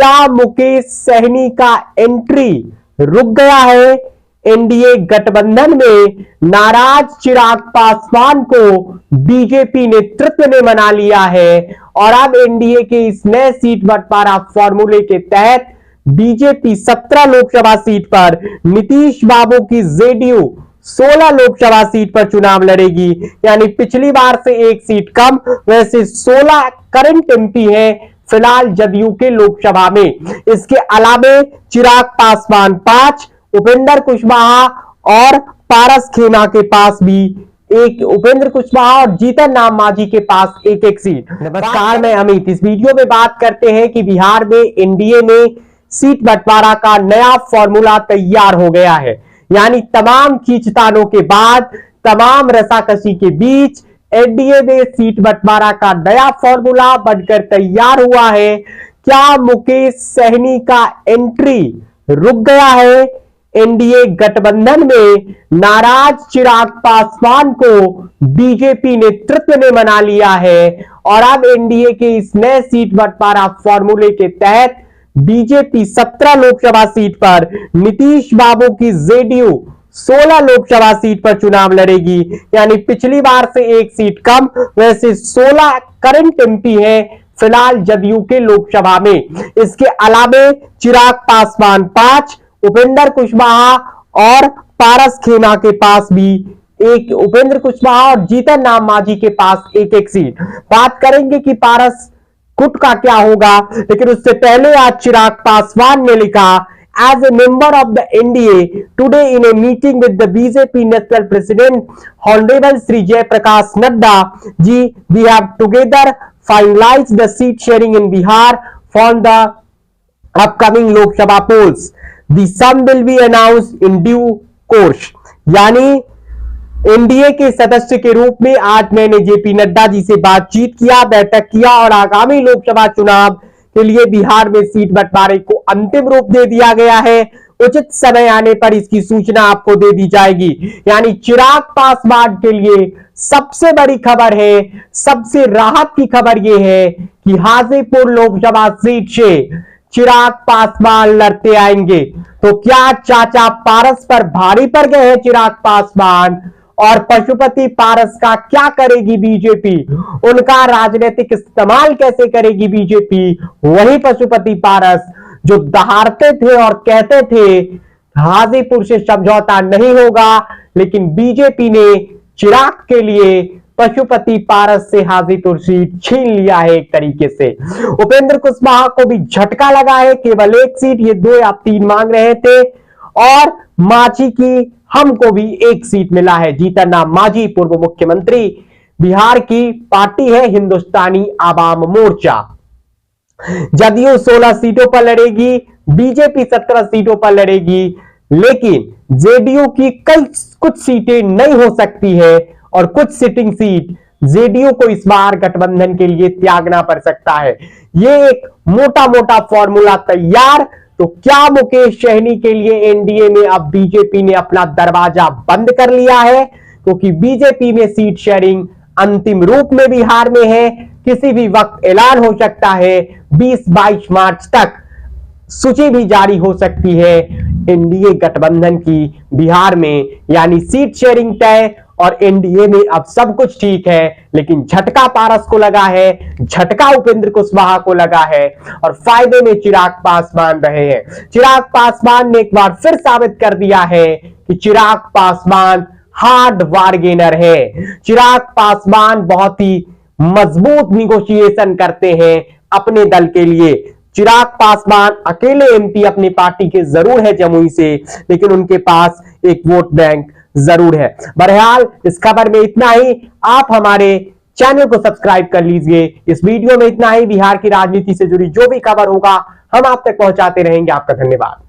क्या मुकेश सहनी का एंट्री रुक गया है? एनडीए गठबंधन में नाराज चिराग पासवान को बीजेपी नेतृत्व ने मना लिया है और अब एनडीए के इस नए सीट बंटवारा फॉर्मूले के तहत बीजेपी 17 लोकसभा सीट पर, नीतीश बाबू की जेडीयू 16 लोकसभा सीट पर चुनाव लड़ेगी। यानी पिछली बार से एक सीट कम, वैसे 16 करंट एमपी है फिलहाल जदयू के लोकसभा में। इसके अलावा चिराग पासवान 5, उपेंद्र कुशवाहा और पारस खेमा के पास भी एक, उपेंद्र कुशवाहा और जीतन राम मांझी के पास एक एक सीट। नमस्कार, मैं अमित। इस वीडियो में बात करते हैं कि बिहार में एनडीए में सीट बंटवारा का नया फॉर्मूला तैयार हो गया है। यानी तमाम खींचतानों के बाद, तमाम रसाकसी के बीच एनडीए में सीट बंटवारा का नया फॉर्मूला बनकर तैयार हुआ है। क्या मुकेश सहनी का एंट्री रुक गया है? एनडीए गठबंधन में नाराज चिराग पासवान को बीजेपी नेतृत्व ने मना लिया है और अब एनडीए के इस नए सीट बंटवारा फॉर्मूले के तहत बीजेपी 17 लोकसभा सीट पर, नीतीश बाबू की जेडीयू 16 लोकसभा सीट पर चुनाव लड़ेगी। यानी पिछली बार से एक सीट कम, वैसे 16 करंट एमपी है फिलहाल जदयू के लोकसभा में। इसके अलावा चिराग पासवान 5, उपेंद्र कुशवाहा और पारस खेमा के पास भी एक, उपेंद्र कुशवाहा और जीतन राम मांझी के पास एक एक सीट। बात करेंगे कि पारस गुट का क्या होगा, लेकिन उससे पहले आज चिराग पासवान ने लिखा, as a member of the NDA today in a meeting with the BJP National President Honorable Shri Jai Prakash Nadda ji, we have together finalized the seat sharing in Bihar for the upcoming Lok Sabha polls. The sum will be announced in due course. यानी NDA के सदस्य के रूप में आज मैंने JP Nadda ji से बातचीत किया, बैठक किया और आगामी लोकसभा चुनाव के लिए बिहार में सीट बंटवारे को अंतिम रूप दे दिया गया है। उचित समय आने पर इसकी सूचना आपको दे दी जाएगी। यानी चिराग पासवान के लिए सबसे बड़ी खबर है, सबसे राहत की खबर यह है कि हाजीपुर लोकसभा सीट से चिराग पासवान लड़ते आएंगे। तो क्या चाचा पारस पर भारी पड़ गए हैं चिराग पासवान? और पशुपति पारस का क्या करेगी बीजेपी? उनका राजनीतिक इस्तेमाल कैसे करेगी बीजेपी? वही पशुपति पारस जो दहाड़ते थे और कहते थे हाजीपुर से समझौता नहीं होगा, लेकिन बीजेपी ने चिराग के लिए पशुपति पारस से हाजीपुर सीट छीन लिया है एक तरीके से। उपेंद्र कुशवाहा को भी झटका लगा है, केवल एक सीट, ये 2 या 3 मांग रहे थे और मांझी की हमको भी एक सीट मिला है। जीतन राम मांझी पूर्व मुख्यमंत्री, बिहार की पार्टी है हिंदुस्तानी आवाम मोर्चा। जदयू 16 सीटों पर लड़ेगी, बीजेपी 17 सीटों पर लड़ेगी, लेकिन जेडीयू की कुछ सीटें नहीं हो सकती है और कुछ सिटिंग सीट जेडीयू को इस बार गठबंधन के लिए त्यागना पड़ सकता है। यह एक मोटा मोटा फॉर्मूला तैयार। तो क्या मुकेश सहनी के लिए एनडीए में अब बीजेपी ने अपना दरवाजा बंद कर लिया है? क्योंकि बीजेपी में सीट शेयरिंग अंतिम रूप में बिहार में है, किसी भी वक्त ऐलान हो सकता है। 20-22 मार्च तक सूची भी जारी हो सकती है एनडीए गठबंधन की बिहार में। यानी सीट शेयरिंग तय और एनडीए में अब सब कुछ ठीक है, लेकिन झटका पारस को लगा है, झटका उपेंद्र कुशवाहा को लगा है और फायदे में चिराग पासवान रहे हैं। चिराग पासवान ने एक बार फिर साबित कर दिया है कि चिराग पासवान हार्ड बार्गेनर है। चिराग पासवान बहुत ही मजबूत निगोशिएशन करते हैं अपने दल के लिए। चिराग पासवान अकेले एमपी अपनी पार्टी के जरूर है जमुई से, लेकिन उनके पास एक वोट बैंक जरूर है। बहरहाल इस खबर में इतना ही। आप हमारे चैनल को सब्सक्राइब कर लीजिए। इस वीडियो में इतना ही। बिहार की राजनीति से जुड़ी जो भी खबर होगा हम आप तक पहुंचाते रहेंगे। आपका धन्यवाद।